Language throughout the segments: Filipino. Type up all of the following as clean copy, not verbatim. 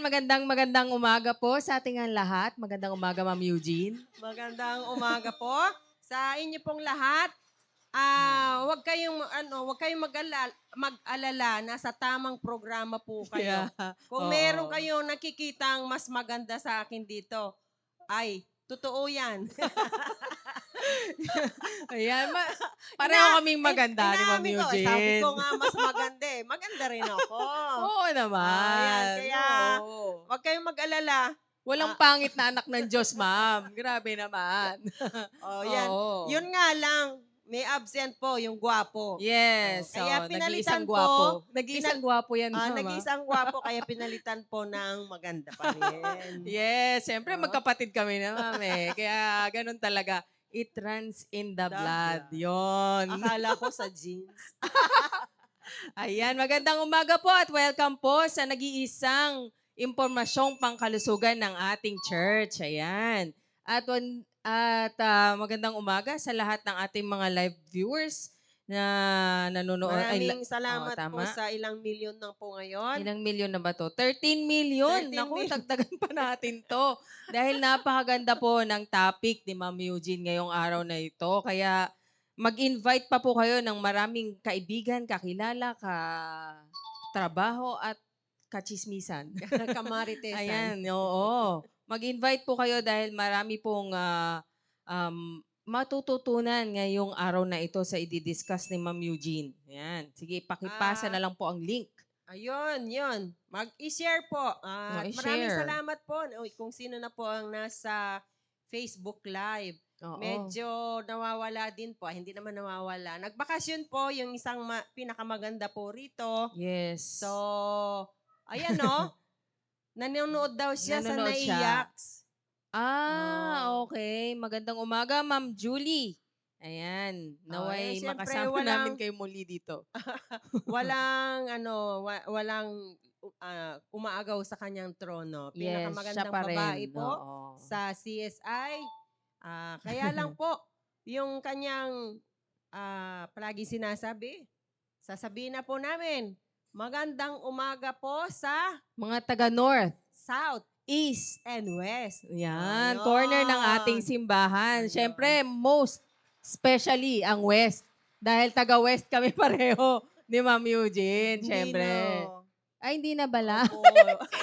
magandang umaga po sa ating lahat. Magandang umaga, Ma'am Eugene. Magandang umaga po sa inyo pong lahat. Huwag kayong mag-alala, nasa tamang programa po kayo. Yeah. Kung meron Oo. kayong nakikitang mas maganda sa akin dito, ay totoo 'yan. Ayan, pareho Ina kaming maganda ni Ma'am Inaamin ko, sabi Eugene. ko nga mas maganda eh. Maganda rin ako. Oo Ayan, naman. kaya Oo. huwag kayong mag-alala. Walang Ah, pangit na anak ng Diyos, Ma'am. Grabe naman. Yan. Oo. Yun nga lang, may absent po, yung gwapo. Yes. Kaya Nag-iisang pinalitan po, gwapo. Nag-iisang gwapo yan, Ma'am. nag-iisang gwapo, kaya pinalitan po ng maganda pa rin. Yes, siyempre Oh, magkapatid kami na, Ma'am eh. Kaya ganun talaga. It runs in the the blood. blood. Yon. Akala ko sa jeans. Ayan, magandang umaga po at welcome po sa nag-iisang impormasyong pangkalusugan ng ating church. Ayan. At magandang umaga sa lahat ng ating mga live viewers na nanonood. Maraming Oo, salamat po tama. sa ilang milyon na po ngayon. Ilang milyon na ba to? 13 million. 13 Naku, million. dagdagan pa natin to. Dahil napakaganda po ng topic ni Ma'am Eugene ngayong araw na ito. Kaya mag-invite pa po kayo ng maraming kaibigan, kakilala, trabaho at kachismisan. Kamaritesan. Ayan, oo. Mag-invite po kayo dahil marami pong matututunan ngayong araw na ito sa i-discuss ni Ma'am Eugene. Ayan. Sige, pakipasa Ah, na lang po ang link. Ayun, yun. Mag-i-share po. At maraming I-share. salamat po kung sino na po ang nasa Facebook Live. Oo. Medyo nawawala din po. Hindi naman nawawala. Nagbakasyon po yung isang pinakamaganda po rito. Yes. So, ayan o. Nanonood daw siya sa Nanonood siya. Naiyaks. Okay. Magandang umaga, Ma'am Julie. Ayan. Naway Siyempre, makasama namin kayo muli dito. walang umaagaw sa kanyang trono. Yes, siya Pinakamagandang pa babae rin. po Oo. sa CSI. Kaya lang po, yung kanyang palagi sinasabi, sasabihin na po namin, magandang umaga po sa Mga taga-North, South East, and West. yan, corner ng ating Ayun. simbahan. Ayun. Siyempre, most especially ang West. Dahil taga-West kami pareho ni Ma'am Eugene, Hindi siyempre. na. Ay, hindi na bala. Opo.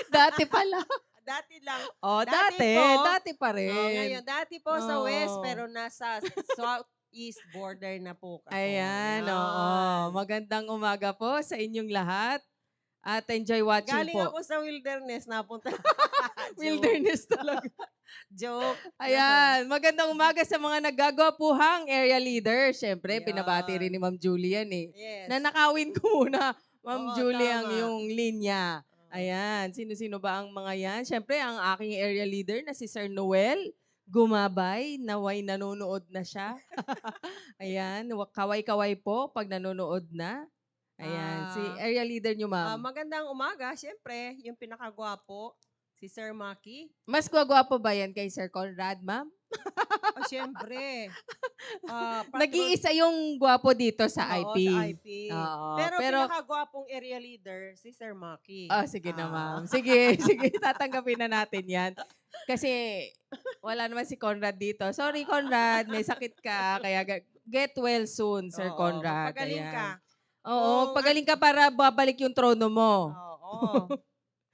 Dati pala. Dati lang. Oh, Dati dati. po. Dati pa rin. Ngayon, dati po sa West, Oo. pero nasa Southeast border na po ako. Ayan, oo. Ayan. Magandang umaga po sa inyong lahat. At enjoy watching Galing po. ako sa wilderness, napunta. Joke. Wilderness talaga. Joke. Ayan, magandang umaga sa mga naggagwapuhang area leader. Siyempre, Ayan. binabati rin ni Ma'am Julian eh. Yes. Nanakawin ko muna, Ma'am Oo, Julie, ang tama. yung linya. Oo. Ayan, sino-sino ba ang mga yan? Siyempre, ang aking area leader na si Sir Noel Gumabay, naway nanonood na siya. Ayan, kaway-kaway po pag nanonood na. Ayan, si Ah, area leader nyo, ma'am. Magandang umaga, syempre, yung pinakagwapo, si Sir Maki. Mas gwagwapo ba yan kay Sir Conrad, ma'am? Syempre. Nag-iisa yung gwapo dito sa Oo, IP. sa IP. Oo, Pero pero pinakagwapong area leader, si Sir Maki. sige na, ma'am. Sige, sige, tatanggapin na natin yan. Kasi wala naman si Conrad dito. Sorry, Conrad, may sakit ka. Kaya get well soon, Sir Oo, Conrad. magpagaling ka. Ayan. Oo, Kung magpagaling ka para babalik yung trono mo. Oo.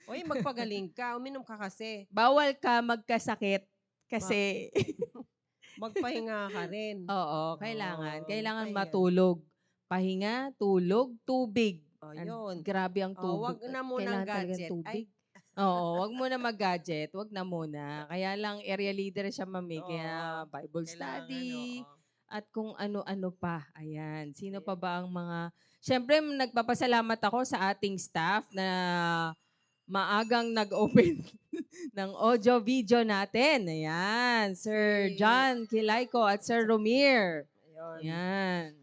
Uy, magpagaling ka. Uminom ka kasi. Bawal ka magkasakit kasi Magpahinga ka rin. oo, kailangan. Kailangan pahinga. matulog. Pahinga, tulog, tubig. Yun. Grabe ang tubig. Wag na munang Kailangan talaga ng gadget. tubig. Oo, wag muna mag-gadget. Wag na muna. Kaya lang area leader siya, mami. Kaya Oo, Bible kailangan, study. oo. At kung ano-ano pa. Ayan. Sino pa Ayan. ba ang mga... Siyempre, nagpapasalamat ako sa ating staff na maagang nag-open ng audio-video natin. Ayan. Sir John Kilayko at Sir Romir. Ayun. Ayan.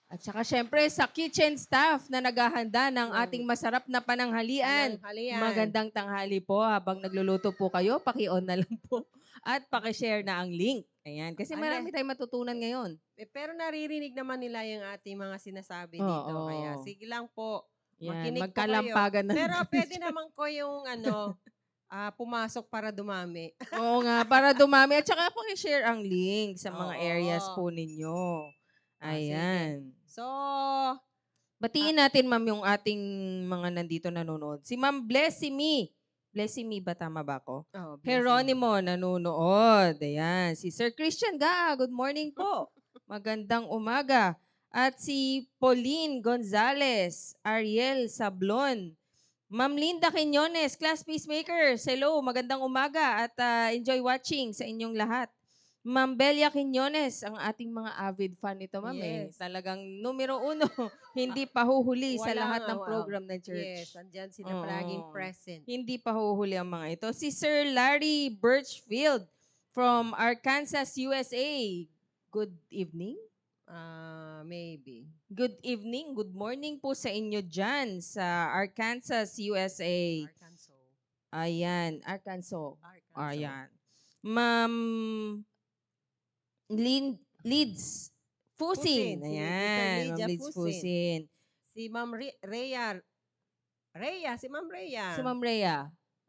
At saka syempre sa kitchen staff na naghahanda ng ating masarap na pananghalian. Pananghalian. Magandang tanghali po habang nagluluto po kayo. Paki-on na lang po. At paki-share na ang link. Ayan. Kasi marami tayong matutunan ngayon. Pero naririnig naman nila yung ating mga sinasabi Oo. dito. Kaya sige lang po. Yan, Makinig po kayo. magkalampagan ng Pero pwede teacher. naman ko yung pumasok para dumami. Oo nga, para dumami. At saka paki-share ang link sa mga areas Oo. po ninyo. Sige. Ayan. So, Batiin natin, ma'am, yung ating mga nandito nanonood. Si Ma'am Blessy Me. Blessy Me ba? Tama ba ako? blessing. Geronimo, nanonood. Ayan. Si Sir Christian Ga, good morning po. Magandang umaga. At si Pauline Gonzales, Ariel Sablon, Ma'am Linda Quinones, Class Peacemakers, hello, magandang umaga at enjoy watching sa inyong lahat. Ma'am Belia Quinones, ang ating mga avid fan nito, ma'am eh. Yes. Talagang numero uno, hindi pahuhuli sa Wala lahat nga, ng program ng Yes, church. andyan sila Oo. palaging present. Hindi pahuhuli ang mga ito. Si Sir Larry Birchfield from Arkansas, USA. Good evening. Maybe. Good evening, good morning po sa inyo dyan sa Arkansas, USA. Arkansas. Ayan, Arkansas. Arkansas. Ayan. Ma'am Leeds Fusin. Fusin, si Mr. Ayan, Ma'am Lydia Leeds Fusin. Fusin. Si Ma'am Rhea. Si Ma'am Rhea. Si Ma'am Rhea.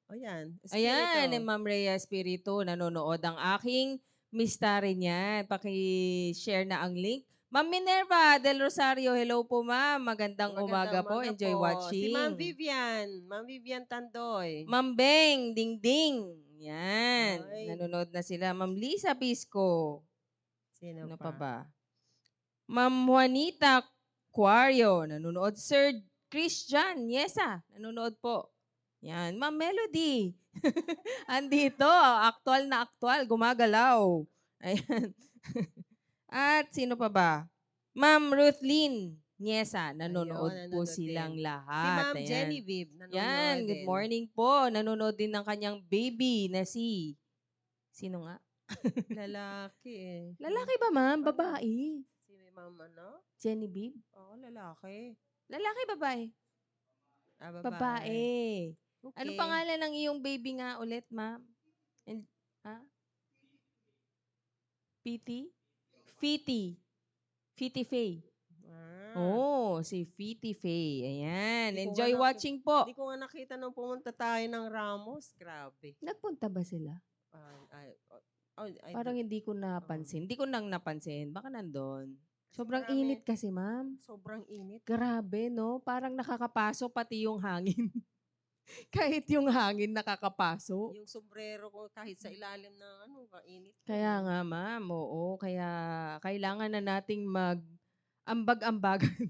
O yan. Ayan, Espiritu. Ma'am Rhea Espiritu, nanonood ang aking mistari niyan. Paki-share na ang link. Ma'am Minerva del Rosario, hello po ma'am. Magandang umaga po. Enjoy po. Si Ma'am watching. Vivian Tandoy. Ma'am Beng, Ding Ding. Yan. Ay. Nanonood na sila. Ma'am Lisa Pisco. Sino Ano pa? pa ba? Ma'am Juanita Quario. Nanonood. Sir Christian Yesa. Nanonood po. Yan. Ma'am Melody. Andito. Aktual na aktual. Gumagalaw. Ayan. At sino pa ba? Ma'am Ruthlyn Niesa. Nanonood Ayun, po nanonood silang din. lahat. Si Ma'am Ayan. Genevieve. Nanonood Yan, good din. morning po. Nanonood din ng kanyang baby na si... Sino nga? Lalaki eh. Lalaki ba, ma'am? Babae? Si Ma'am ano? Genevieve? Oo, lalaki. Lalaki, babae? Babae. Babae. Okay. Ano pangalan ng iyong baby nga ulit, ma'am? Ha? Fiti? Fiti. Fiti Faye. Oh, si Fiti Faye. Ayan. Hindi ko Enjoy nga watching po. Hindi ko nga nakita nung pumunta tayo ng Ramos. Grabe. Nagpunta ba sila? Parang hindi ko napansin. Hindi ko nang napansin. Baka nandun. Sobrang marami. init kasi, ma'am. Sobrang init. Grabe, no? Parang nakakapasok pati yung hangin. Kahit yung hangin nakakapasok. Yung sombrero ko kahit sa ilalim ng init. Kaya nga, ma'am. Oo. Kaya kailangan na nating mag-ambag-ambagan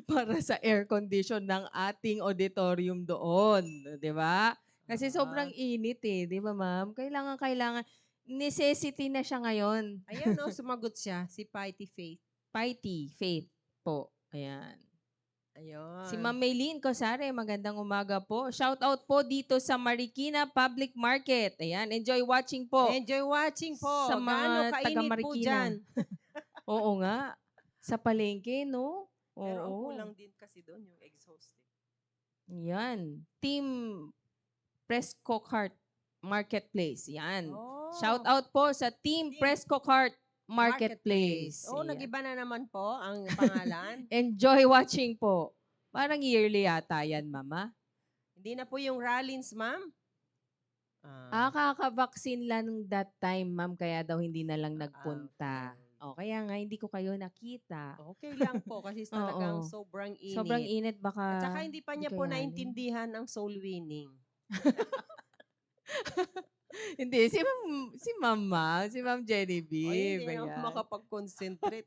para sa air condition ng ating auditorium doon. Di ba? Kasi sobrang init eh. Di ba, ma'am? Kailangan. Necessity na siya ngayon. Ayan sumagot siya. Si Piety Faith. Piety, Faith po. Ayan. Ayun. Si Ma'am Maylene Cosare, magandang umaga po. Shout out po dito sa Marikina Public Market. Ayan, enjoy watching po. Enjoy watching po. Sa mga Gaano kainit po taga-Marikina. dyan? Oo nga. Sa palengke, no? Oo. Pero ang kulang din kasi doon yung exhaust. Yan. Team Presco Cart Marketplace. Yan. Shout out po sa Team Presco Cart Marketplace. Oh, Ayan. nag-iba na naman po ang pangalan. Enjoy watching po. Parang yearly yata yan, mama. Hindi na po yung Rollins, ma'am? Kakabaksin lang that time, ma'am. Kaya daw hindi na lang nagpunta. O, kaya nga, hindi ko kayo nakita. Okay lang po kasi talagang sobrang init. Sobrang init, baka... At saka hindi pa niya po naintindihan ang soul winning. Hindi, si Ma'am Genevieve. Hindi na makapag-concentrate.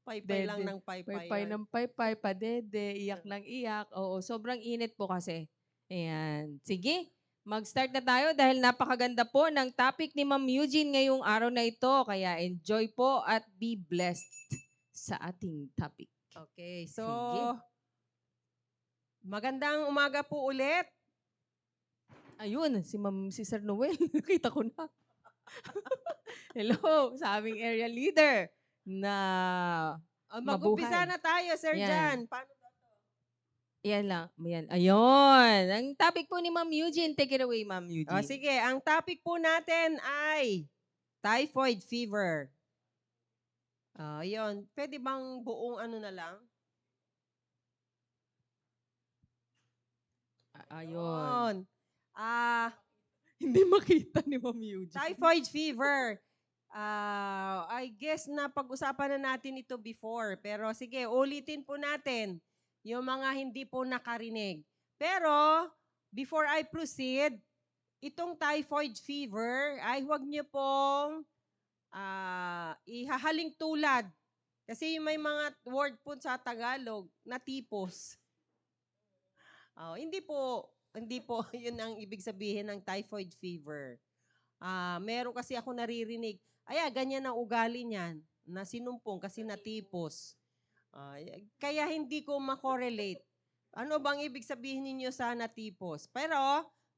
Paypay lang ng paypay. Paypay ng paypay, padede, iyak ng iyak. Oo, sobrang init po kasi. Ayan. Sige, mag-start na tayo dahil napakaganda po ng topic ni Ma'am Eugene ngayong araw na ito. Kaya enjoy po at be blessed sa ating topic. Okay, so Sige. Magandang umaga po ulit. Ayun, si Sir Noel. Nakita ko na. Hello, sa aming area leader na Mag-umpisa mabuhay. na tayo, Sir Yan. Jan. Paano Yan lang. Yan. Ayun. Ang topic po ni Ma'am Eugene. Take it away, Ma'am Eugene. sige, ang topic po natin ay typhoid fever. Yun. Pwede bang buong ano na lang? Ayun. Yun. Ah, Hindi makita ni Ma'am Eugene. typhoid fever. I guess na pag-usapan na natin ito before. Pero sige, ulitin po natin yung mga hindi po nakarinig. Pero, before I proceed, itong typhoid fever ay huwag niyo pong ihahaling tulad. Kasi may mga word po sa Tagalog na tipos. Hindi po yun ang ibig sabihin ng typhoid fever. Meron kasi ako naririnig, ganyan ang ugali niyan, na sinumpong kasi natipos. Kaya hindi ko makorelate. Ano bang ibig sabihin ninyo sa natipos? Pero,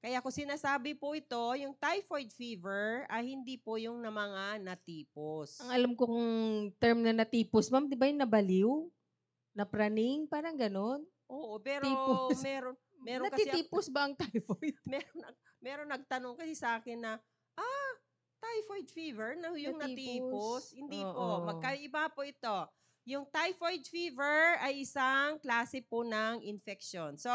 kaya ko sinasabi po ito, yung typhoid fever ay hindi po yung na mga natipos. Ang alam ko kung term na natipos, ma'am, di ba yung nabaliw? Napraning? Parang ganon? Oo, pero Tipos. meron kasi Natitipos ba ang typhoid? meron nagtanong kasi sa akin na, typhoid fever na yung natipos. Natipos. Hindi po. Oo. Magkaiba po ito. Yung typhoid fever ay isang klase po ng infection. So,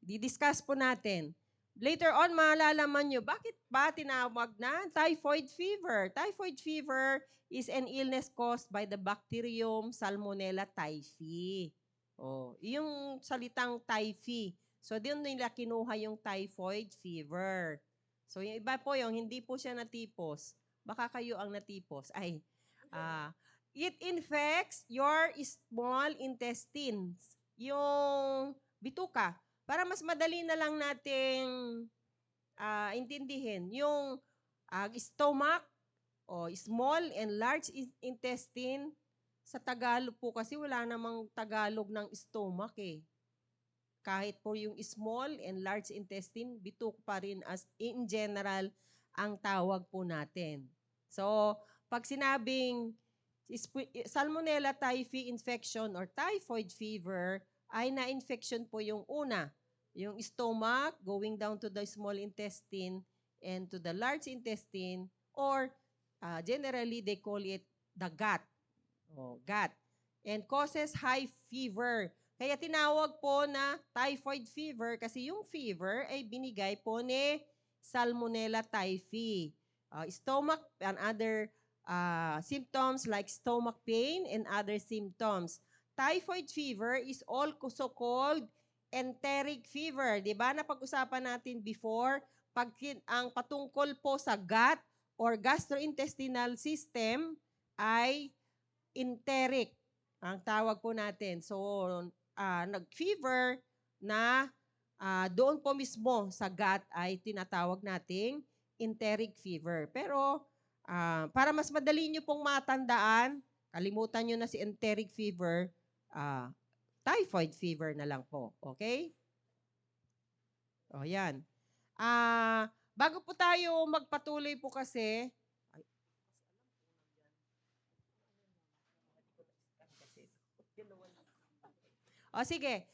di-discuss po natin. Later on, malalaman nyo, bakit ba tinawag na typhoid fever? Typhoid fever is an illness caused by the bacterium Salmonella typhi. Yung salitang typhi. So, doon nila kinuha yung typhoid fever. So, yung iba po yung hindi po siya natipos. Baka kayo ang natipos. It infects your small intestines. Yung bituka. Para mas madali na lang nating intindihin. Yung stomach o small and large intestine, sa Tagalog po kasi wala namang Tagalog ng stomach eh. Kahit po yung small and large intestine, bitok pa rin as in general ang tawag po natin. So, pag sinabing Salmonella typhi infection or typhoid fever, ay na-infection po yung una. Yung stomach going down to the small intestine and to the large intestine, or generally they call it the gut. Gut. And causes high fever. Kaya tinawag po na typhoid fever kasi yung fever ay binigay po ni Salmonella typhi. Stomach and other symptoms like stomach pain and other symptoms. Typhoid fever is also called enteric fever. Di ba? Napag-usapan natin before, ang patungkol po sa gut or gastrointestinal system ay enteric ang tawag po natin. So, nag-fever na doon po mismo sa gut ay tinatawag nating enteric fever. Pero, para mas madali nyo pong matandaan, kalimutan nyo na si enteric fever, typhoid fever na lang po. Okay? Yan. Bago po tayo magpatuloy po kasi, sige.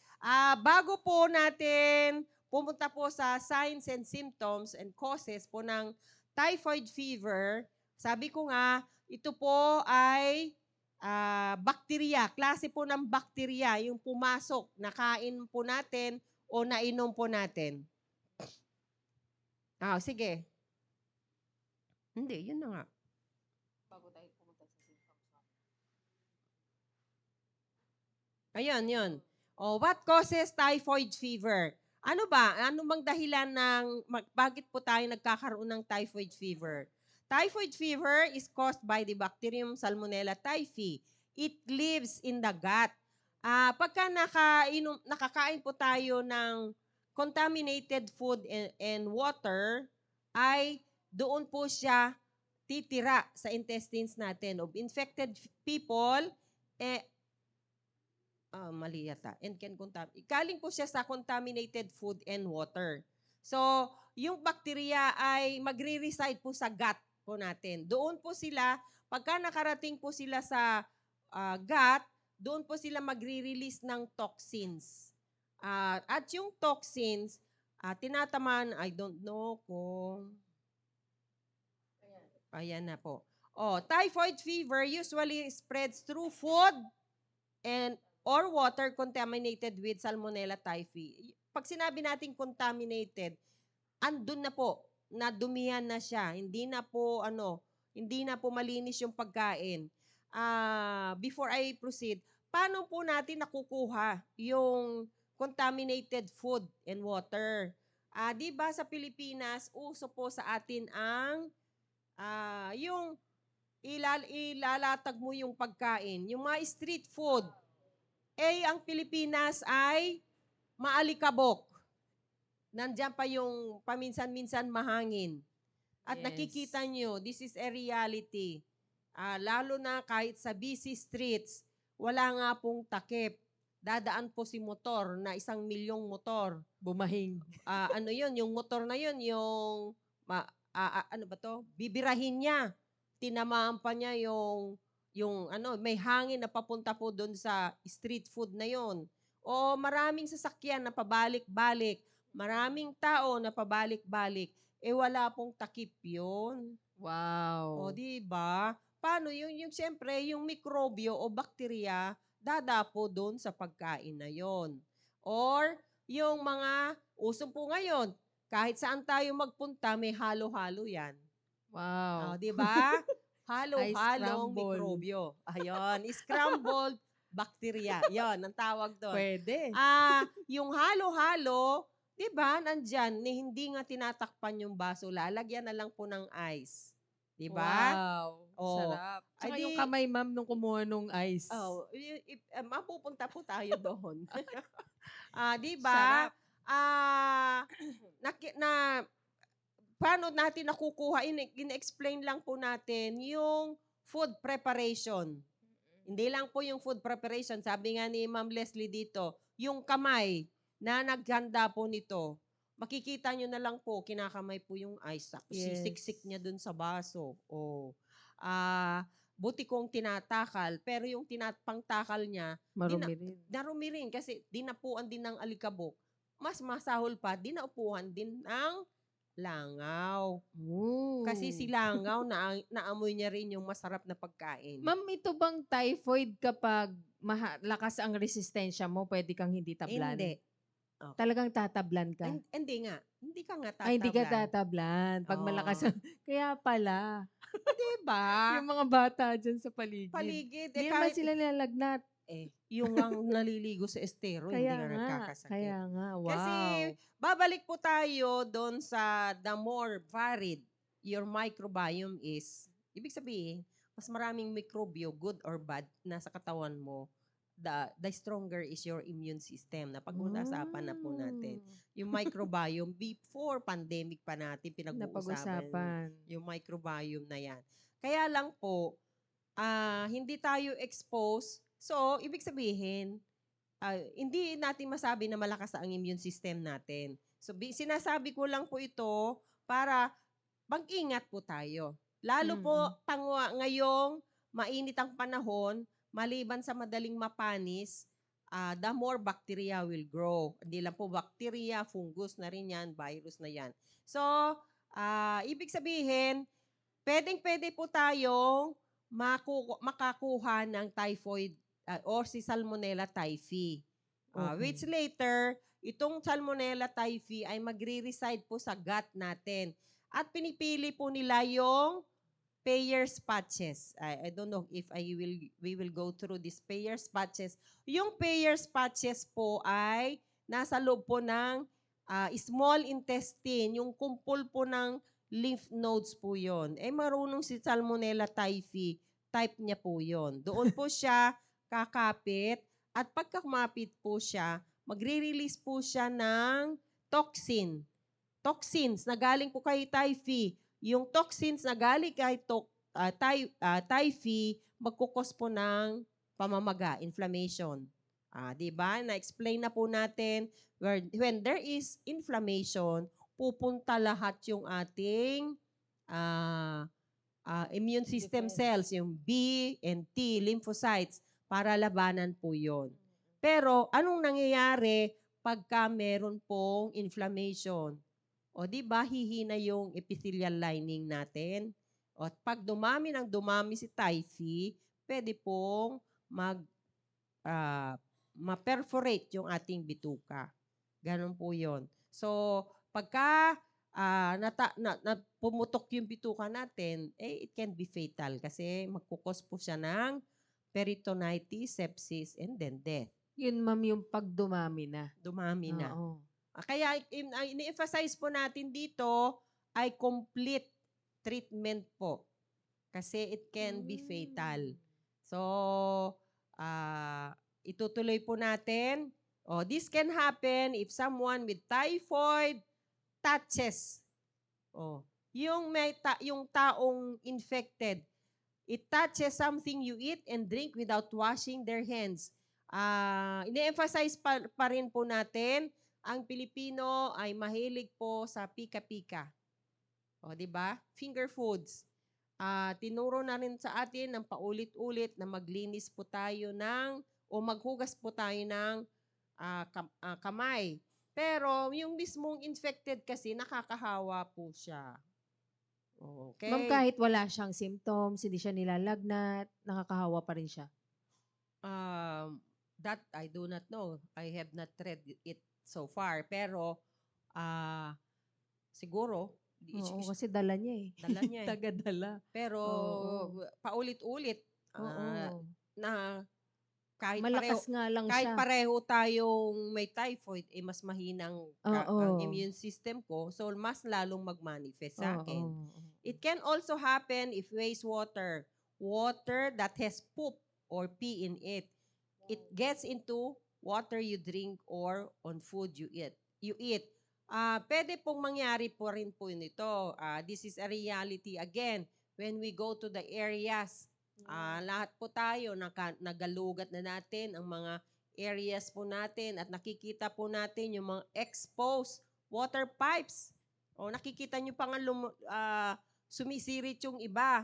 Bago po natin pumunta po sa signs and symptoms and causes po ng typhoid fever, sabi ko nga, ito po ay bakterya. Klase po ng bakterya yung pumasok, nakain po natin o nainom po natin. Sige. Hindi, yun na nga. Bago tayo pumunta sa symptoms. Ayun, yun. What causes typhoid fever? Ano ba? Ano bang dahilan ng bakit po tayo nagkakaroon ng typhoid fever? Typhoid fever is caused by the bacterium Salmonella typhi. It lives in the gut. Pagka nakakain po tayo ng contaminated food and water, ay doon po siya titira sa intestines natin of infected people, mali yata. Galing po siya sa contaminated food and water. So, yung bakterya ay magre-reside po sa gut po natin. Doon po sila, pagka nakarating po sila sa gut, doon po sila magre-release ng toxins. At yung toxins, tinatamaan, I don't know kung... Ayan na po. Typhoid fever usually spreads through food and or water contaminated with Salmonella typhi. Pag sinabi natin contaminated, andun na po, nadumihan na siya. Hindi na po malinis yung pagkain. Before I proceed, paano po natin nakukuha yung contaminated food and water? Di ba sa Pilipinas, uso po sa atin ang yung ilalatag mo yung pagkain. Yung mga street food, ang Pilipinas ay maalikabok. Nandiyan pa yung paminsan-minsan mahangin. At Yes. nakikita nyo, this is a reality. Lalo na kahit sa busy streets, wala nga pong takip. Dadaan po si motor na 1,000,000 motor. Bumahing. Ano yun, yung motor na yun, ano ba to? Bibirahin niya. Tinamaan pa niya may hangin na papunta po doon sa street food na yon. O maraming sasakyan na pabalik-balik. Maraming tao na pabalik-balik. Wala pong takip yun. Wow. O, di ba? Paano yun? Yung siyempre, yung mikrobyo o bakterya, dadapo doon sa pagkain na yon. Or, yung mga usong po ngayon, kahit saan tayo magpunta, may halo-halo yan. Wow. O, di ba? Ay, Halo-halong scramble. mikrobyo. Ayun, scrambled bacteria. Yon, ang tawag doon. Pwede. Yung halo-halo, di ba, nandyan, hindi nga tinatakpan yung baso, lalagyan na lang po ng ice. Di ba? Wow. Oh. Sarap. Tsaka Ay, yung kamay, ma'am, nung kumuha nung ice. Mapupunta po tayo doon. Di ba? Sarap. Paano natin nakukuha? In-explain lang po natin yung food preparation. Hindi lang po yung food preparation. Sabi nga ni Ma'am Leslie dito, yung kamay na naghanda po nito, makikita nyo na lang po, kinakamay po yung ice. Yes. Sisiksik niya dun sa baso. Buti kong tinatakal, pero yung pangtakal niya, Marumi rin. narumi rin kasi dinapuan din ng alikabok. Mas masahol pa, dinaupuan din ng langaw. Ooh. Kasi si langaw, naamoy niya rin yung masarap na pagkain. Ma'am, ito bang typhoid kapag lakas ang resistensya mo, pwede kang hindi tablan? Hindi. Talagang tatablan ka? Hindi nga. Hindi ka nga tatablan. Ay, hindi ka tatablan. Pag Oo. malakas ang... Kaya pala. Diba? Yung mga bata dyan sa paligid. Paligid. Hindi naman sila nilalagnat. Yung ang naliligo sa estero, hindi Kaya nga nga. nagkakasakit. Kaya nga. Wow. Kasi babalik po tayo doon sa the more varied your microbiome is, ibig sabihin, mas maraming mikrobyo, good or bad, nasa katawan mo, the stronger is your immune system. Napag-usapan na po natin. Yung microbiome, before pandemic pa natin, pinag-uusapan yung microbiome na yan. Kaya lang po, hindi tayo exposed. So, ibig sabihin, hindi natin masabi na malakas ang immune system natin. So, sinasabi ko lang po ito para mag-ingat po tayo. Lalo po ngayong mainit ang panahon, maliban sa madaling mapanis, the more bacteria will grow. Hindi lang po bacteria, fungus na rin yan, virus na yan. So, ibig sabihin, pwede po tayong makakuha ng typhoid or si Salmonella typhi. Which later, itong Salmonella typhi ay magre-reside po sa gut natin. At pinipili po nila yung Peyer's patches. I don't know if we will go through these Peyer's patches. Yung Peyer's patches po ay nasa loob po ng small intestine, yung kumpol po ng lymph nodes po yon. Marunong si Salmonella typhi, type niya po yon. Doon po siya kakapit at pagka kumapit po siya, magre-release po siya ng toxins na galing po kay typhi. Yung toxins na galing kay typhi, magkukos po ng pamamaga, inflammation. Diba? Na-explain na po natin, when there is inflammation, pupunta lahat yung ating immune system cells, yung B and T, lymphocytes, para labanan po yon. Pero, anong nangyayari pagka meron pong inflammation? O di ba hihina yung epithelial lining natin? O pag dumami si typhi, pwede pong ma-perforate yung ating bituka. Ganon po yun. So, pagka pumutok yung bituka natin, it can be fatal kasi magkukos po siya ng peritonitis, sepsis, and then death. Yun, ma'am, yung pag dumami na. Dumami na. Oo. Kaya ini-emphasize po natin dito ay complete treatment po. Kasi it can be fatal. So, itutuloy po natin. This can happen if someone with typhoid touches. Yung taong infected, it touches something you eat and drink without washing their hands. Ine-emphasize pa rin po natin, ang Pilipino ay mahilig po sa pika-pika. Di ba? Finger foods. Tinuro na rin sa atin ng paulit-ulit na maglinis po tayo o maghugas po tayo ng kamay. Pero yung mismong infected kasi nakakahawa po siya. Okay? Ma'am, kahit wala siyang symptoms, hindi siya nilalagnat, nakakahawa pa rin siya. That I do not know. I have not read it so far. Pero siguro, Oo, kasi dala niya eh. dala niya eh. Taga-dala. Pero Oo. paulit-ulit Oo. na Malakas nga lang kahit siya. pareho tayong may typhoid, mas mahinang ang immune system ko, so mas lalong mag-manifest sa akin. It can also happen if water that has poop or pee in it, it gets into water you drink or on food you eat. Pwede pong mangyari po rin po nito. This is a reality again. When we go to the areas, lahat po tayo, nagalugat na natin ang mga areas po natin at nakikita po natin yung mga exposed water pipes. Nakikita nyo pa nga sumisirit yung iba.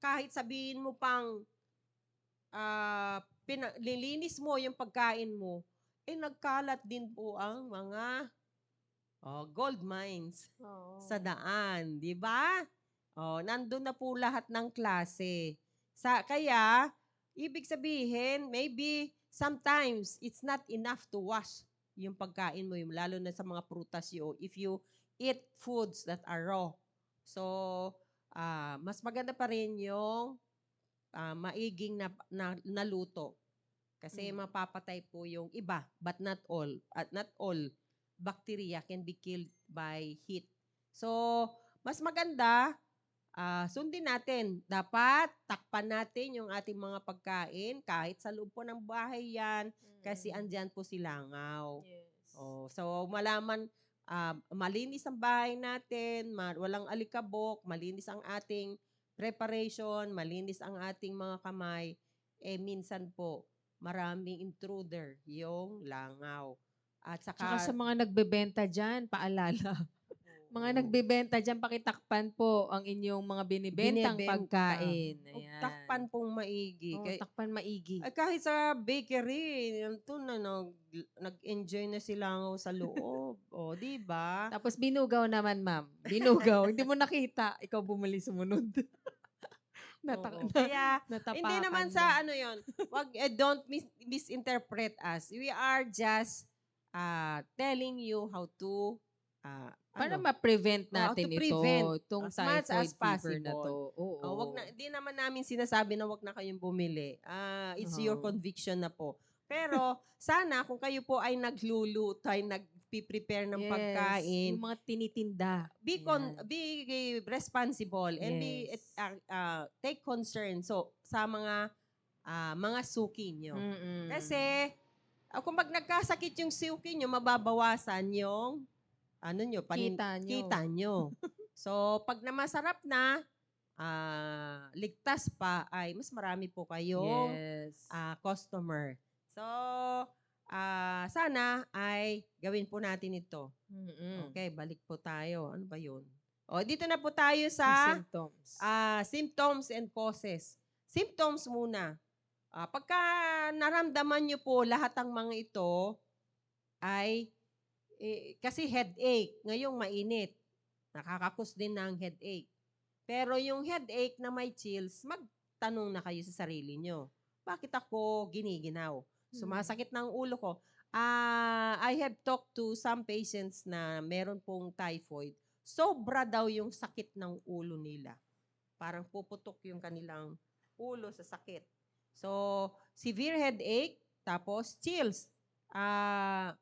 Kahit sabihin mo pang lilinis mo yung pagkain mo, nagkalat din po ang mga gold mines sa daan, di ba? Nandun na po lahat ng klase. Kaya, ibig sabihin, maybe sometimes it's not enough to wash yung pagkain mo, lalo na sa mga prutas if you eat foods that are raw. So, mas maganda pa rin yung maiging na luto. Kasi mapapatay po yung iba, but not all. At not all bacteria can be killed by heat. So, mas maganda, sundin natin. Dapat takpan natin yung ating mga pagkain kahit sa loob po ng bahay yan kasi andyan po si langaw. So, malaman, malinis ang bahay natin, walang alikabok, malinis ang ating preparation, malinis ang ating mga kamay, minsan po, maraming intruder, yung langaw. At Tsaka sa mga nagbebenta dyan, paalala. Mga nagbebenta dyan, pakitakpan po ang inyong mga binibentang pagkain. Ayan. Takpan pong maigi. Takpan maigi. Kahit sa bakery, nag-enjoy na si langaw sa loob. Di ba? Tapos binugaw naman, ma'am. Binugaw. Hindi mo nakita. Ikaw bumili sumunod. Kaya, hindi naman sa yun. Don't misinterpret us. We are just telling you how to para ma-prevent natin itong as much as typhoid fever na possible. to. Hindi naman namin sinasabi na wag na kayong bumili. It's your conviction na po. Pero sana kung kayo po ay nagluluto, ay nagpi-prepare ng pagkain, yung mga tinitinda. be responsible and take concern sa mga suki nyo. Kasi kung nagkasakit yung suki nyo, mababawasan yung kita nyo. So, pag masarap na, ligtas pa, ay mas marami po kayong customer. So, sana ay gawin po natin ito. Okay, balik po tayo. Ano ba yun? Dito na po tayo sa symptoms and causes. Symptoms muna. Pagka naramdaman nyo po lahat ng mga ito, ay kasi headache, ngayong mainit. Nakakakos din ng headache. Pero yung headache na may chills, magtanong na kayo sa sarili nyo. bakit ako giniginaw? Mm. Sumasakit ng ulo ko. I have talked to some patients na meron pong typhoid. Sobra daw yung sakit ng ulo nila. Parang puputok yung kanilang ulo sa sakit. So, severe headache, tapos chills. Ah,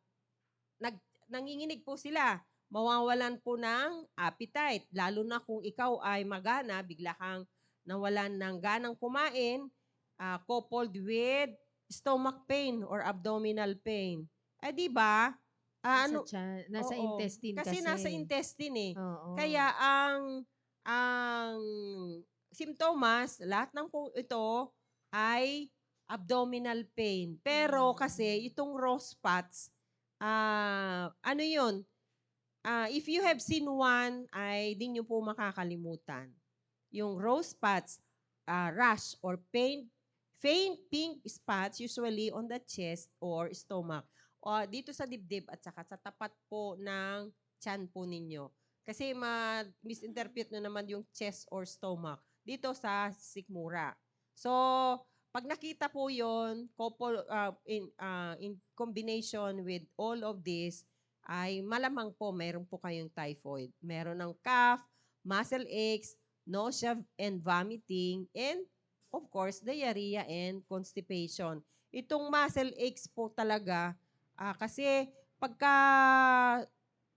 nanginginig po sila. Mawawalan po ng appetite. Lalo na kung ikaw ay magana, bigla kang nawalan ng ganang kumain, coupled with stomach pain or abdominal pain. Eh, di ba? Nasa Ano, tiyan, nasa oo. intestine Kasi nasa kasi. intestine eh. Oo. Kaya ang simptomas, lahat ng po ito ay abdominal pain. Pero kasi itong raw spots, ano yun? If you have seen one, ay di nyo po makakalimutan. Yung raw spots, rash or faint pink spots usually on the chest or stomach. O dito sa dibdib at saka sa tapat po ng tiyan po ninyo. Kasi misinterpret na naman yung chest or stomach dito sa sikmura. So, pag nakita po yon couple, in combination with all of this, ay malamang po mayroon po kayong typhoid. Meron ng cough, muscle aches, nausea and vomiting, and of course, diarrhea and constipation. Itong muscle aches po talaga, kasi pagka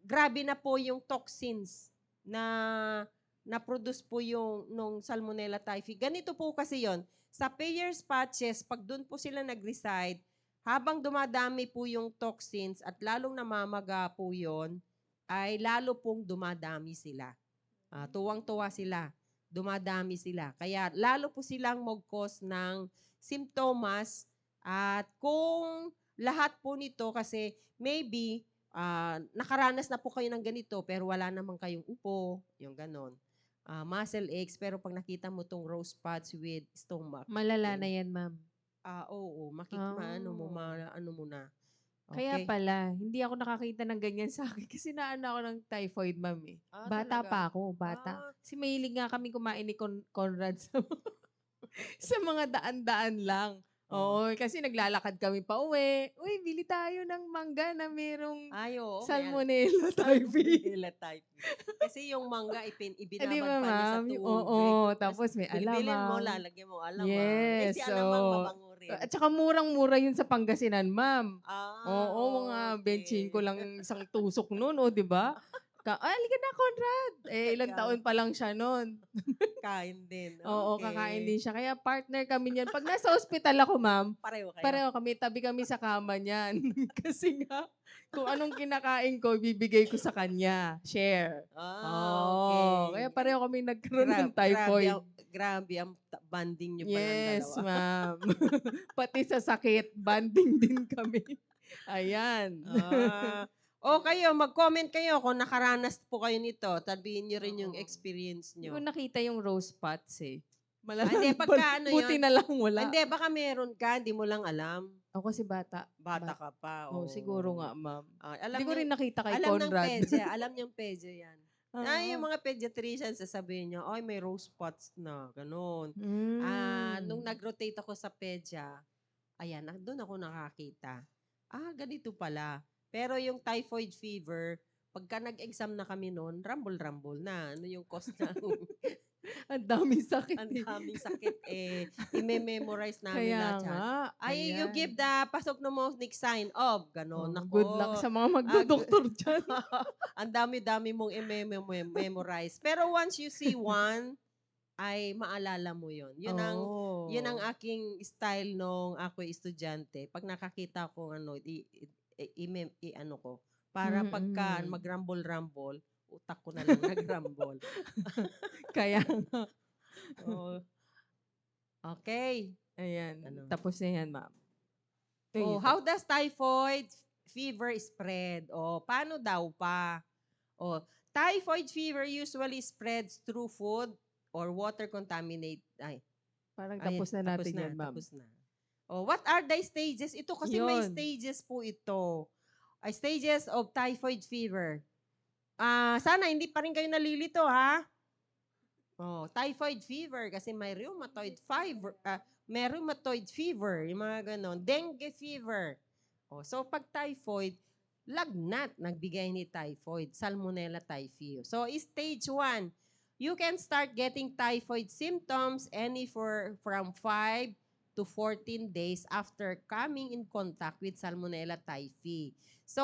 grabe na po yung toxins na na-produce po yung nung Salmonella typhi. Ganito po kasi yon. Sa Peyer's patches, pag doon po sila nag-reside, habang dumadami po yung toxins at lalong namamaga po yon, ay lalo pong dumadami sila. Tuwang-tuwa sila. Dumadami sila. Kaya lalo po silang mag-cause ng simptomas at kung lahat po nito kasi maybe nakaranas na po kayo ng ganito pero wala naman kayong upo, yung ganon. Muscle aches, pero pag nakita mo tong raw spots with stomach, Malala na yan. yan, ma'am. Oo, Oh. ano mo na. Kaya Okay. pala, hindi ako nakakita ng ganyan sa akin kasi naano ako ng typhoid, ma'am, eh. Bata Talaga. pa ako, bata. Ah, Kasi mahilig nga kami kumain ni Conrad sa sa mga daan-daan lang. oh. Oo, kasi naglalakad kami pauwi. Uy, bili tayo ng mangga na merong Ay, oo, salmonella typhi. Salmonella type. Kasi yung mangga, Eh, di ibinabad ba, pa niya sa ma'am? tubig. Oo, Tapos, tapos may bilbilin mo, alamang. lalagyan mo alamang. Eh, si Yes, alamang oo. mabango rin. At saka murang-mura yun sa Pangasinan, ma'am. Oo, mga 25 Okay. lang yung isang tusok nun, oh, 'di ba? Halika na Conrad. Eh, ilang Kaya, taon pa lang siya nun. kain din. Oo, kakain Okay. din siya. Kaya partner kami niyan. 'Pag nasa ospital ako, ma'am, Pareho kayo. pareho kami, tabi kami sa kama niyan. Kasi nga, kung anong kinakain ko, bibigay ko sa kanya. Share. Oo, kaya Okay. pareho kami nagkaroon ng typhoid. Grabe ang bonding nyo palang Yes, dalawa. ma'am. Pati sa sakit, bonding din kami. Ayan. Kayo, mag-comment kayo kung nakaranas po kayo nito. Sabihin nyo rin yung Oo. experience Hindi ko nyo. nakita yung rose spots eh. Hindi, Malala na pala. pagka ano Buti yun, na lang wala. hindi, baka meron ka, hindi mo lang alam. Ako kasi bata. Bata ka pa, Oh, siguro oo. nga, ma'am. Alam Hindi ko niyo, rin nakita kay alam ng Conrad. pedya, alam niyang pedya yan. Yung Oo. mga pediatricians, sasabihin niyo, ay, may rose spots na, ganun. Nung Mm. nag-rotate ako sa pedya, ayan, doon ako nakakita. Ganito pala. Pero yung typhoid fever, pagka nag-exam na kami noon, rumble-rumble na. Ano yung cause ng Ang daming sakit ang eh. daming sakit i-memorize namin Kaya lahat yan. nga. You Ayan. give the pacognomonic sign of, ganon. Oh, good luck Ako, sa mga ah, gu- magdodoktor dyan. ang dami-dami mong i-memorize. Pero once you see one, ay maalala mo yon. Yun ang Oh. aking style nung ako estudyante. Pag nakakita ko ano, ano ko, para pagka Mm. mag-rumble-rumble, utak ko na lang nag-rumble. Kaya nga. Oh, okay. Ayan. Ano? Tapos na yan, ma'am. Tingin ito. How does typhoid fever spread? Paano daw pa? Typhoid fever usually spreads through food or water contaminate. Parang Ay, tapos na tapos natin na, yan, ma'am. tapos na. What are the stages? Ito kasi may Yun. stages po ito. Stages of typhoid fever. Sana hindi pa rin kayo nalilito, ha? Typhoid fever kasi may rheumatoid fever, yung mga ganon, dengue fever. O, so pag typhoid, lagnat nagbigay ni typhoid, Salmonella typhi. So stage 1, you can start getting typhoid symptoms from 5 to 14 days after coming in contact with Salmonella typhi. So,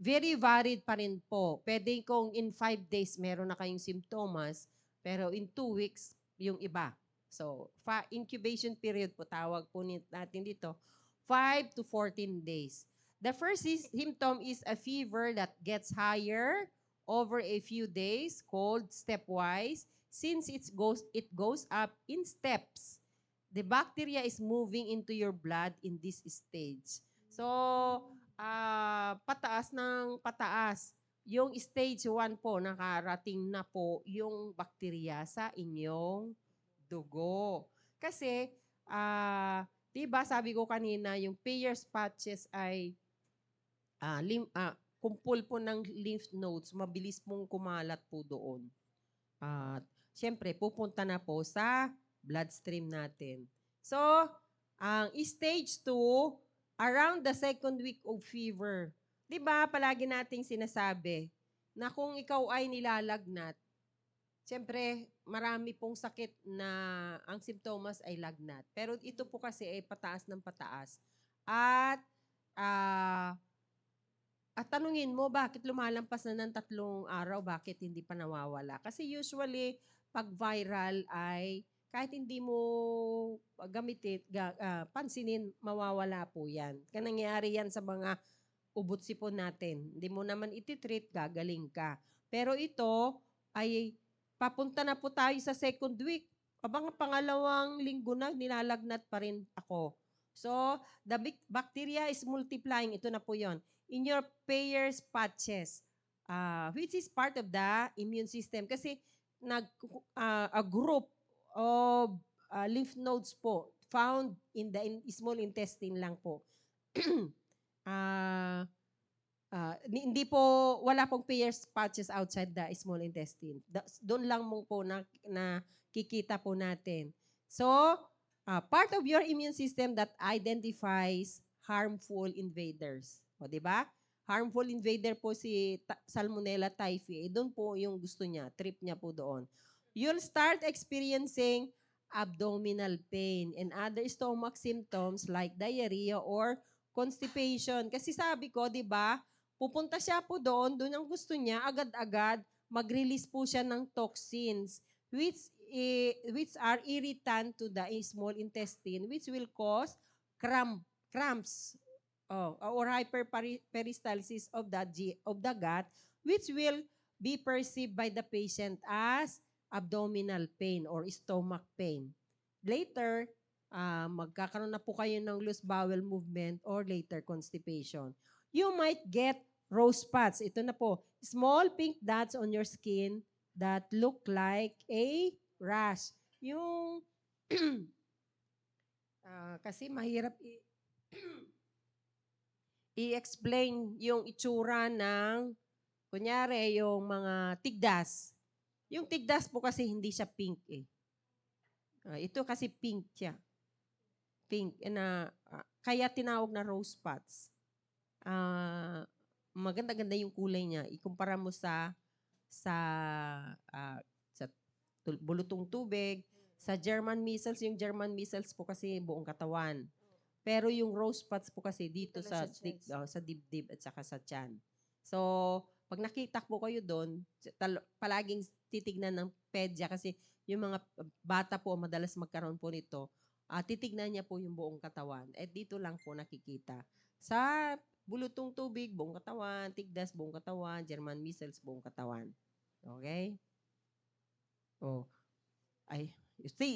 very varied pa rin po. Pwede kung in 5 days meron na kayong simptomas, pero in 2 weeks, yung iba. So, incubation period po, tawag po natin dito, 5 to 14 days. The first symptom is a fever that gets higher over a few days, called stepwise, since it goes up in steps. The bacteria is moving into your blood in this stage. So, pataas ng pataas. Yung stage 1 po, nakarating na po yung bakterya sa inyong dugo. Kasi, diba sabi ko kanina, yung Peyer's patches ay kumpul po ng lymph nodes, mabilis pong kumalat po doon. At syempre, pupunta na po sa bloodstream natin. So, ang stage 2, around the second week of fever. Di ba, palagi nating sinasabi na kung ikaw ay nilalagnat, syempre, marami pong sakit na ang simptomas ay lagnat. Pero ito po kasi ay pataas ng pataas. At tanungin mo, bakit lumalampas na ng 3 araw, bakit hindi pa nawawala? Kasi usually, pag viral ay kahit hindi mo pansinin, mawawala po yan. Kaya nangyayari yan sa mga ubot sipon natin. Hindi mo naman ititreat, gagaling ka. Pero ito ay papunta na po tayo sa second week. Abang pangalawang linggo na, nilalagnat pa rin ako. So, the bacteria is multiplying. Ito na po yon in your Peyer's patches, which is part of the immune system. Kasi a group of lymph nodes po found in the small intestine lang po. Hindi po, wala pong Peyer's patches outside the small intestine. Doon lang mo po nakikita po natin. So, part of your immune system that identifies harmful invaders. O, di ba? Harmful invader po si Salmonella typhi. Doon po yung gusto niya, trip niya po doon. You'll start experiencing abdominal pain and other stomach symptoms like diarrhea or constipation. Kasi sabi ko, di ba, pupunta siya po doon ang gusto niya, agad-agad, mag-release po siya ng toxins, which are irritant to the small intestine, which will cause cramps, or hyperperistalsis of the gut, which will be perceived by the patient as abdominal pain or stomach pain. Later, magkakaroon na po kayo ng loose bowel movement or later constipation. You might get rose spots. Ito na po, small pink dots on your skin that look like a rash. Yung, kasi mahirap i-explain yung itsura ng, kunyari, yung mga tigdas. Yung tigdas po kasi hindi siya pink eh. Ito kasi pink siya. Pink. Kaya tinawag na rose spots. Maganda-ganda yung kulay niya. Ikumpara mo sa bulutong tubig. Sa German measles, yung German measles po kasi buong katawan. Pero yung rose spots po kasi dito sa dibdib at saka sa tiyan. So, pag nakita po kayo doon, palaging titignan ng pedya kasi yung mga bata po madalas magkaroon po nito, titignan niya po yung buong katawan. At dito lang po nakikita. Sa bulutong tubig, buong katawan, tigdas, buong katawan, German measles, buong katawan. Okay?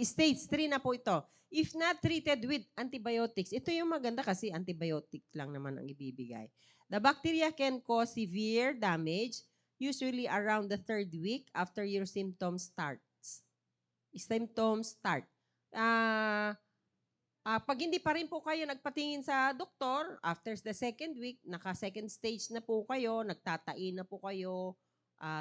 Stage 3 na po ito. If not treated with antibiotics, ito yung maganda kasi antibiotics lang naman ang ibibigay. The bacteria can cause severe damage, usually around the 3rd week after your symptoms start. Pag hindi pa rin po kayo nagpatingin sa doktor, after the 2nd week, naka-2nd stage na po kayo, nagtatai na po kayo,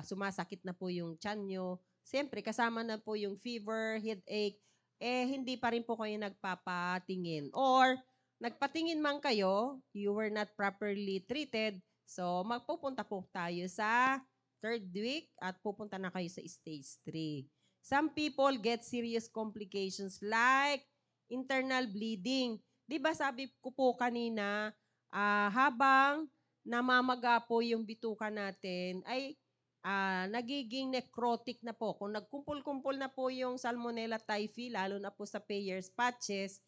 sumasakit na po yung tiyan nyo. Siyempre, kasama na po yung fever, headache, hindi pa rin po kayo nagpapatingin. Or, nagpatingin man kayo, you were not properly treated, so magpupunta po tayo sa third week at pupunta na kayo sa stage 3. Some people get serious complications like internal bleeding. Di ba sabi ko po kanina, habang namamaga po yung bituka natin, ay nagiging necrotic na po. Kung nagkumpul-kumpul na po yung Salmonella typhi, lalo na po sa Peyer's patches,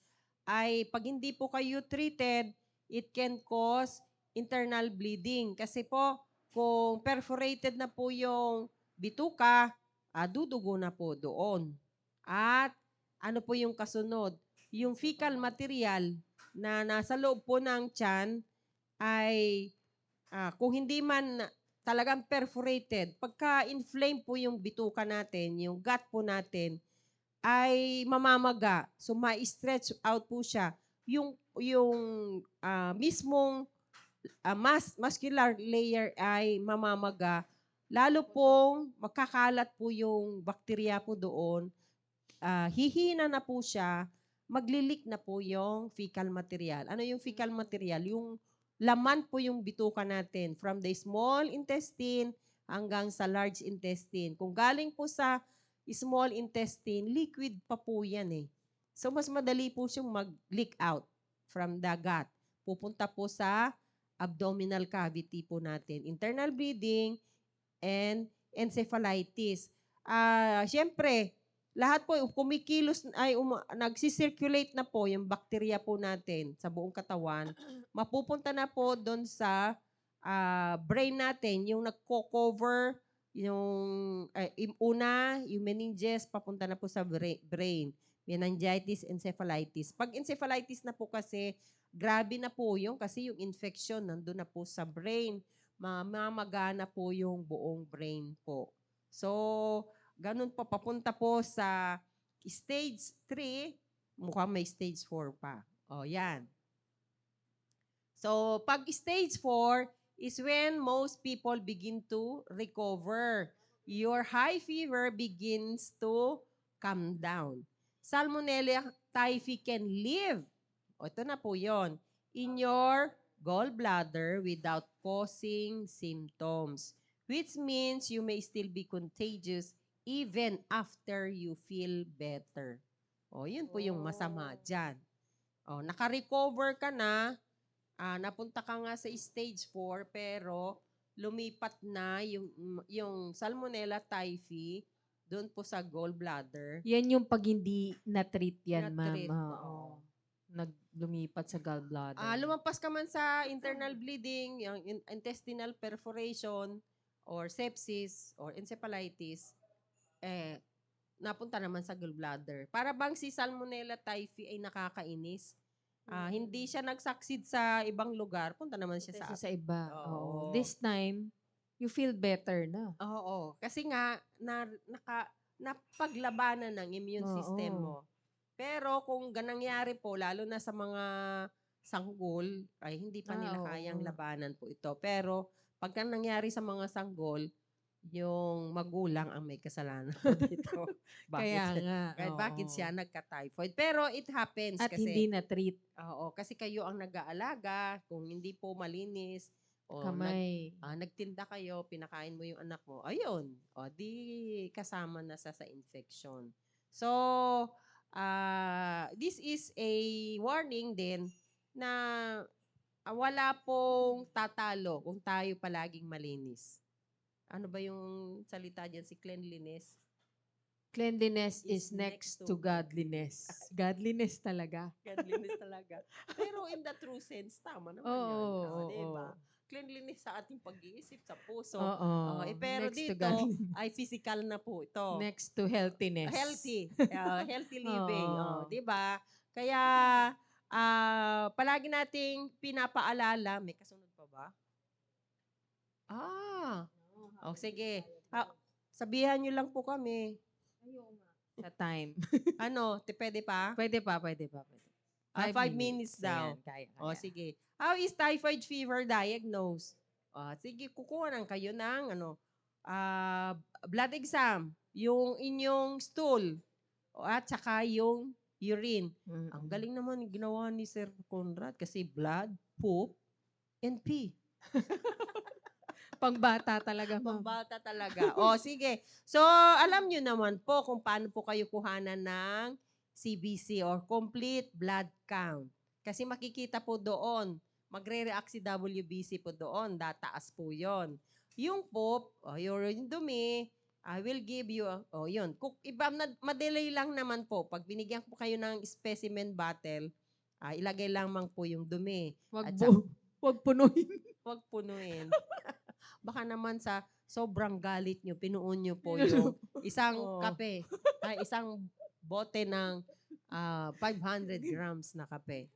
ay pag hindi po kayo treated, it can cause internal bleeding. Kasi po, kung perforated na po yung bituka, dudugo na po doon. At ano po yung kasunod? Yung fecal material na nasa loob po ng tiyan ay kung hindi man talagang perforated, pagka-inflame po yung bituka natin, yung gut po natin, ay mamamaga. So, ma-stretch out po siya. Yung mismong muscular layer ay mamamaga. Lalo pong makakalat po yung bakterya po doon. Hihina na po siya, maglilik na po yung fecal material. Ano yung fecal material? Yung laman po yung bituka natin from the small intestine hanggang sa large intestine. Kung galing po sa small intestine, liquid pa po yan eh. So, mas madali po siyang mag-leak out from the gut. Pupunta po sa abdominal cavity po natin. Internal bleeding and encephalitis. Siyempre, lahat po, kumikilos, nagsisirculate na po yung bakterya po natin sa buong katawan. Mapupunta na po doon sa brain natin, yung nagko-cover, yung yung meninges, papunta na po sa brain. Meningitis, encephalitis. Pag encephalitis na po kasi, grabe na po yung kasi yung infection nandun na po sa brain. Mamagana po yung buong brain po. So, ganun po, papunta po sa stage 3, mukhang may stage 4 pa. O, yan. So, pag stage 4 is when most people begin to recover. Your high fever begins to come down. Salmonella typhi can live, o ito na po yon, in your gallbladder without causing symptoms, which means you may still be contagious even after you feel better. O, yun po yung masama dyan. O, naka-recover ka na, napunta ka nga sa stage 4, pero lumipat na yung Salmonella typhi doon po sa gallbladder. Yan yung pag hindi na-treat yan, ma'am. Na-treat, Oo. Naglumipat sa gallbladder. Lumampas ka man sa internal bleeding, yung intestinal perforation, or sepsis, or encephalitis, napunta naman sa gallbladder. Para bang si Salmonella typhi ay nakakainis. Hindi siya nag-succeed sa ibang lugar, punta naman siya Sa sa iba. Oo. Oo. This time, you feel better na. Oo. Kasi nga, napaglabanan ng immune system Oo. mo. Pero kung nangyari po, lalo na sa mga sanggol, ay hindi pa nila kayang Oo. labanan po ito. Pero pagka nangyari sa mga sanggol, yung magulang ang may kasalanan po dito. Kaya nga. Bakit oo. siya nagka-typhoid? Pero it happens At kasi hindi na-treat. oo, kasi kayo ang nag-aalaga, kung hindi po malinis, o Kamay. nagtinda kayo, pinakain mo yung anak mo, ayun, o di kasama na sa infection. So, this is a warning din na wala pong tatalo kung tayo palaging malinis. Ano ba yung salita dyan? Si cleanliness? Cleanliness is next to godliness. Godliness talaga. Cleanliness talaga. Pero in the true sense, tama naman Oo. yan. Oo. Diba? Cleanliness sa ating pag-iisip, sa puso. Oo. Pero Next to dito, godliness. ay physical na po ito. Next to healthiness. Healthy living. Oo. Diba? Kaya, palagi nating pinapaalala, may kasunod pa ba? Sige. Sabihan nyo lang po kami. Sa time. Pwede pa? Pwede pa, pwede pa. 5 minutes daw. Ayan, kaya. Sige. How is typhoid fever diagnosed? Sige, kukuha lang kayo ng blood exam. Yung inyong stool. At saka yung urine. Ang Mm. galing naman ginawa ni Sir Conrad kasi blood, poop, and pee. Pangbata talaga, ma'am. Pambata talaga. O, sige. So, alam nyo naman po kung paano po kayo kuhanan ng CBC or complete blood count. Kasi makikita po doon, magre-react si WBC po doon, dataas po yon. Yung poop, yung dumi, I will give you, yun. Kung iba, madelay lang naman po. Pag binigyan po kayo ng specimen bottle, ilagay lamang po yung dumi. Wag At wag punuin. wag punuin. Baka naman sa sobrang galit nyo, pinuon nyo po yung isang Oo. kape, isang bote ng 500 grams na kape.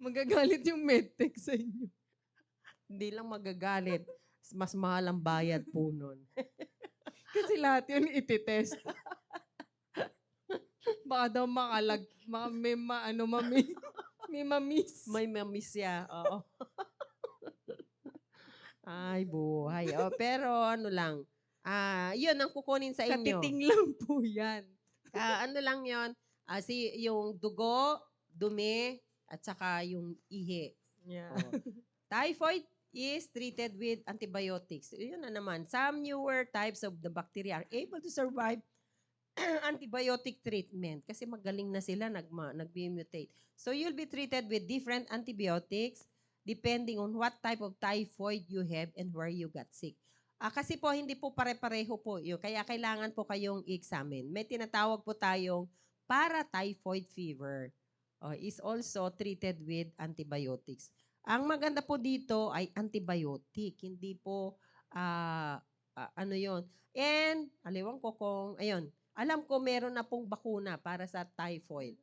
Magagalit yung medtech sa inyo. Hindi lang magagalit, mas mahal ang bayad po nun. Kasi lahat yun ititest. Baka daw may may mamiss. May mamis siya, oo. Ay, buhay. Pero ano lang, yun ang kukunin sa inyo. Katiting lang po yan. Ano lang yun, yung dugo, dumi, at saka yung ihi. Yeah. Oh. Typhoid is treated with antibiotics. Yun na naman. Some newer types of the bacteria are able to survive antibiotic treatment kasi magaling na sila nag-mutate. So you'll be treated with different antibiotics depending on what type of typhoid you have and where you got sick. Kasi po hindi po pare-pareho po yun. Kaya kailangan po kayong i-examine. May tinatawag po tayong para-typhoid fever. Is also treated with antibiotics. Ang maganda po dito ay antibiotic. Hindi po ano yon. And aliwan ko kung, ayun, alam ko meron na pong bakuna para sa typhoid.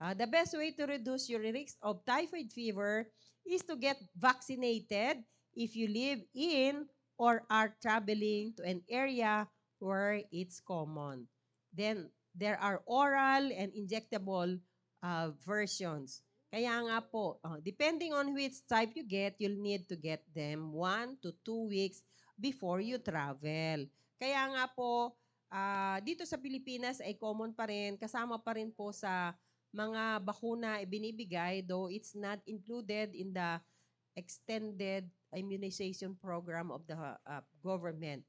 The best way to reduce your risk of typhoid fever is to get vaccinated if you live in or are traveling to an area where it's common. Then, there are oral and injectable versions. Kaya nga po, depending on which type you get, you'll need to get them 1 to 2 weeks before you travel. Kaya nga po, dito sa Pilipinas ay common pa rin, kasama pa rin po sa mga bakuna ibinibigay, though it's not included in the extended immunization program of the government.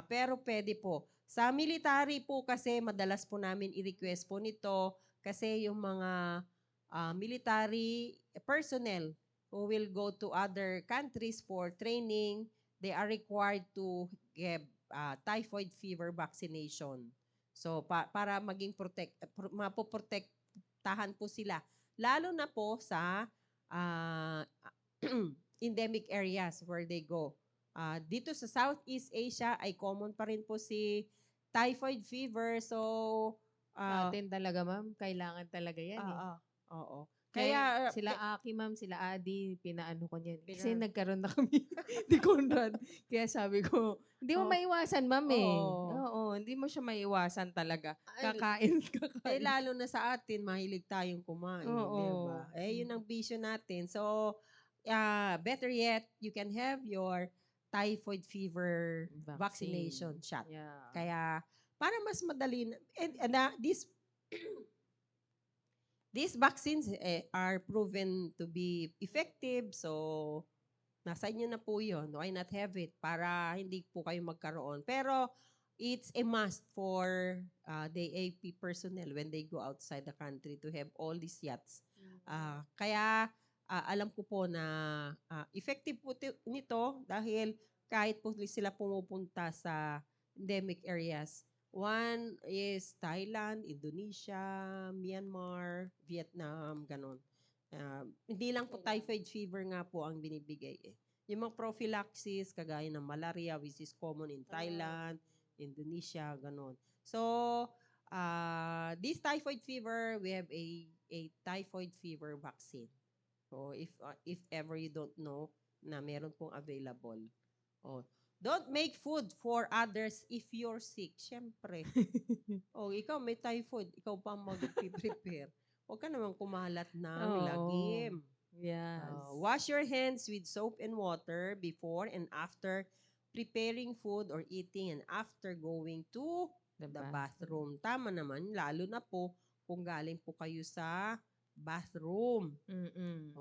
Pero pwede po. Sa military po kasi, madalas po namin i-request po nito kasi yung mga military personnel who will go to other countries for training, they are required to get typhoid fever vaccination. So, para maging mapoprotektahan po sila. Lalo na po sa endemic areas where they go. Dito sa Southeast Asia ay common pa rin po si typhoid fever. So, Sa atin talaga, ma'am. Kailangan talaga yan eh. oo. Kaya Kaya, sila Aki, ma'am, sila Adi, pinaano ko niyan. Kasi Pina- nagkaroon na kami ni Conrad. Kaya sabi ko, hindi mo Oh. maiwasan, ma'am eh. Oo. Oo, hindi mo siya maiwasan talaga. Ay, Kakain. lalo na sa atin, mahilig tayong kumain, Oo. di ba? Yun ang bisyo natin. So, better yet, you can have your typhoid fever vaccination shot. Yeah. Kaya, para mas madali, and these vaccines are proven to be effective. So, nasa inyo na po yun. Why not have it? Para hindi po kayo magkaroon. Pero, it's a must for the AP personnel when they go outside the country to have all these yachts. Kaya, alam ko po na effective po nito dahil kahit po sila pumupunta sa endemic areas. One is Thailand, Indonesia, Myanmar, Vietnam, ganon. Hindi lang po typhoid fever nga po ang binibigay eh. Yung mga prophylaxis, kagaya ng malaria, which is common in Thailand, Indonesia, ganon. So, this typhoid fever, we have a typhoid fever vaccine. So, if ever you don't know na meron pong available. Don't make food for others if you're sick. Siyempre. Ikaw may typhoid, ikaw pa mag-prepare. Huwag ka naman kumalat ng lagim. Yes. Wash your hands with soap and water before and after preparing food or eating and after going to the bathroom. Tama naman, lalo na po kung galing po kayo sa bathroom. Mm-mm.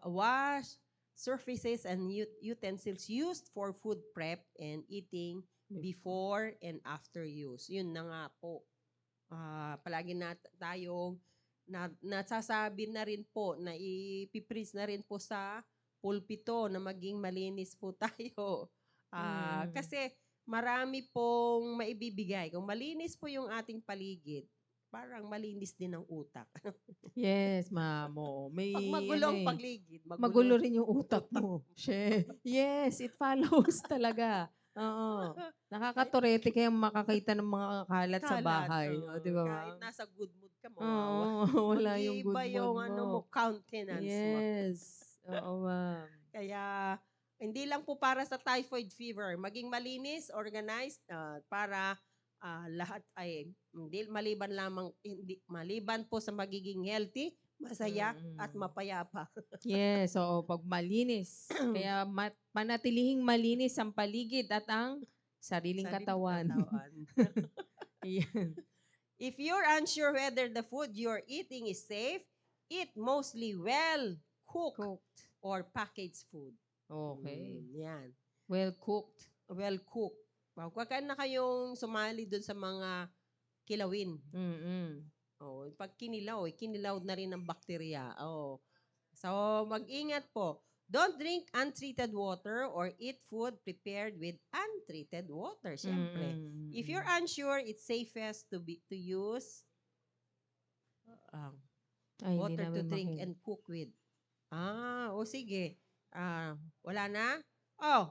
Wash surfaces and utensils used for food prep and eating before and after use. Yun na nga po. Palagi na tayong nasasabi na rin po na ipipreach na rin po sa pulpito na maging malinis po tayo. Kasi marami pong maibibigay. Kung malinis po yung ating paligid, parang malinis din ang utak. Yes, ma'am. Oo. May Pag magulo ang ano eh, paligid, magulo rin yung utak mo. Yes, it follows talaga. Oo. Nakakaturete kaya makakita ng mga kalat sa bahay. O, di ba, Kahit ma'am? nasa good mood ka, mawawa. Oo, wala yung good Mag-iiba mood yung mo. countenance mo. Yes. Oo, ma'am. Kaya, hindi lang po para sa typhoid fever. Maging malinis, organized, para lahat ay, hindi, maliban po sa magiging healthy, masaya, at mapayapa. Yes, oo, pag malinis. Kaya panatilihing malinis ang paligid at ang sariling katawan. Ayan. If you're unsure whether the food you're eating is safe, eat mostly well-cooked Cooked. or packaged food. Okay. Yan. Well cooked. Well-cooked. Huwag ka na kayong sumali dun sa mga kilawin. Mm-mm. Pag kinilaw na rin ng bakterya. So, mag-ingat po. Don't drink untreated water or eat food prepared with untreated water. Siyempre. If you're unsure, it's safest to use Ay, hindi water to namin drink and cook with. Sige. Wala na?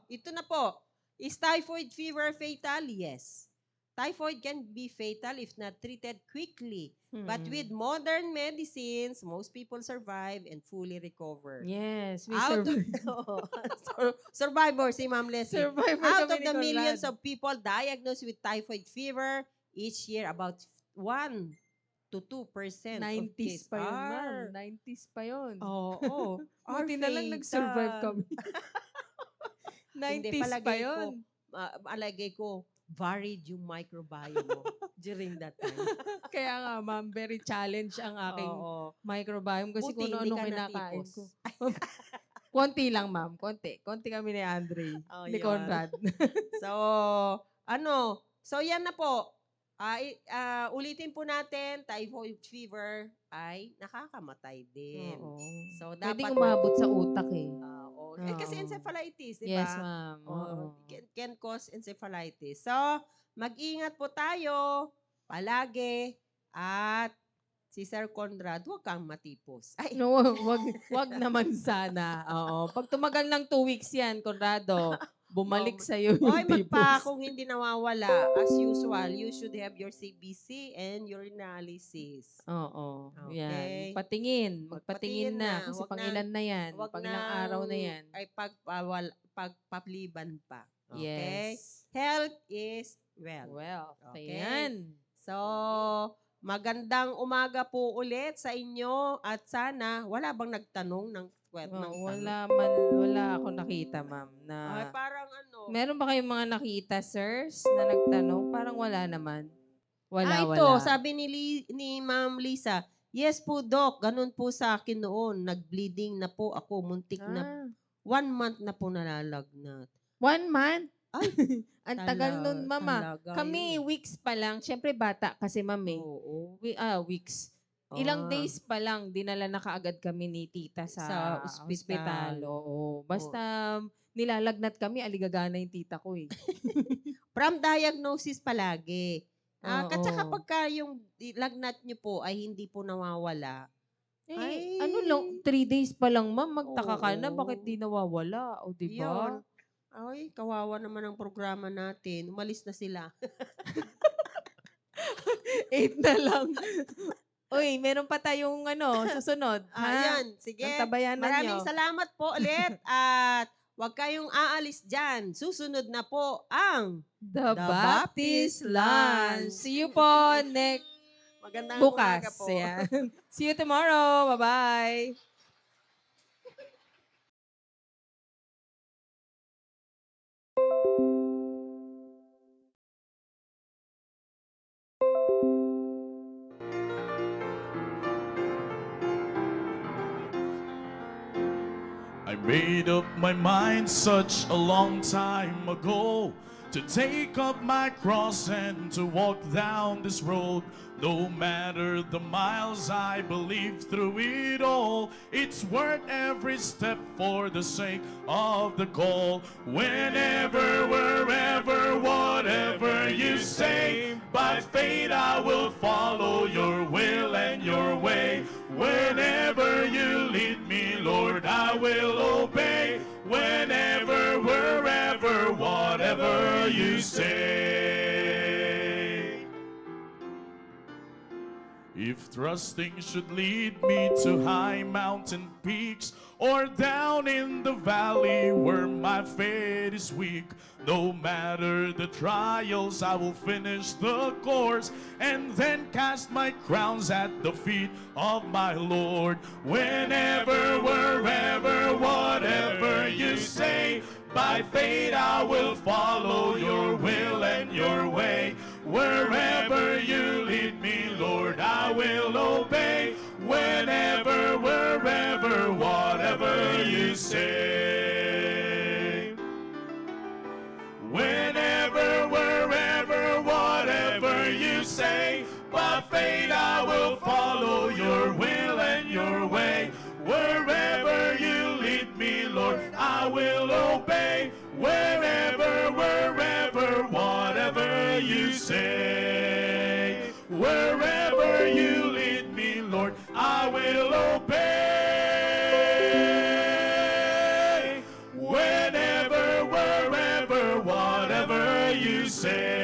Ito na po. Is typhoid fever fatal? Yes. Typhoid can be fatal if not treated quickly. But with modern medicines, most people survive and fully recover. Yes, we Out survive. Survivor si Ma'am Leslie. Survivor Out kami of ni the millions Conrad. of people diagnosed with typhoid fever, each year about 1 to 2% of 90s cases pa yun, ma'am. are 90s pa yun. are Buti na lang nag-survive fatal. kami. Hindi, 90s pa yun. palagay ko, varied yung microbiome mo during that time. Kaya nga, ma'am, very challenge ang aking microbiome kasi Buti kung hindi ano-ano ka kinakain natipos. ko. Konti lang, ma'am. Konti. Konti kami ni Andre. Ni Yun. Conrad. So, so yan na po. Ulitin po natin, typhoid fever ay nakakamatay din. Oo. So, Pwedeng dapat umabot sa utak eh. kasi Oo. encephalitis, di ba? Yes, ma'am. Oo. Can cause encephalitis. So, mag-ingat po tayo palagi at si Sir Conrad, huwag kang matipos. Ay, No, wag naman sana. Oo. Pag tumagal ng 2 weeks yan, Conrado, bumalik sa iyo yung tipos. kung hindi nawawala, as usual, you should have your CBC and your analysis. Oo. Okay. Yan. Magpatingin Magpatingin na. na. Kasi Wag pang na- ilan na yan. Wag Pang ilang araw na yan. Ay pagpapliban pa. Okay? Yes. Health is wealth. Well, Okay. ayan. So, magandang umaga po ulit sa inyo at sana wala bang nagtanong ng tanong? Wala ako nakita, ma'am, Ay, na parang meron ba kayong mga nakita, sirs, na nagtanong? Parang wala naman. ito, Wala. sabi ni Ma'am Lisa, yes po, Doc, ganun po sa akin noon. Nag-bleeding na po ako, muntik na 1 month na po nalalagnat. 1 month? Ay, Ang tagal nun, mama. talaga Kami, yun. weeks pa lang. Siyempre, bata kasi, ma'am eh. Oo. Weeks. Ilang days pa lang, dinala na kaagad kami ni tita sa Sa ospital. ospital. Oo. Basta nilalagnat kami, aligagana yung tita ko eh. From diagnosis palagi. At saka Oo. pagka yung lagnat nyo po ay hindi po nawawala, Eh, ano lang, 3 days pa lang, ma'am, magtaka ka na, Oo. bakit di nawawala? O, di ba? yun. Ay, kawawa naman ang programa natin. Umalis na sila. 8 na lang. Uy, meron pa tayong susunod. Ha? Yan, sige. Antabayanan Maraming nyo. salamat po ulit at huwag kayong aalis dyan. Susunod na po ang The Baptist Baptist Lunch. Lunch. See you po Magandang bukas. umaga po. Ayan. See you tomorrow. Bye-bye. Made up my mind such a long time ago to take up my cross and to walk down this road. No matter the miles, I believe through it all, it's worth every step for the sake of the call. Whenever, wherever, whatever you say, by faith I will follow your will and your way. Whenever you lead me, Lord, I will obey. Whenever, wherever, whatever you say. If trusting should lead me to high mountain peaks, or down in the valley where my faith is weak, no matter the trials, I will finish the course and then cast my crowns at the feet of my Lord. Whenever, wherever, whatever you say, by faith I will follow your will and your way. Wherever you lead me, Lord, I will obey. Whenever, wherever, whatever you say. Whenever, wherever, whatever you say, by faith I will follow your will and your way. Wherever you lead me, Lord, I will obey. Wherever, wherever, whatever you say. Wherever you lead me, Lord, I will obey. Whenever, wherever, whatever you say.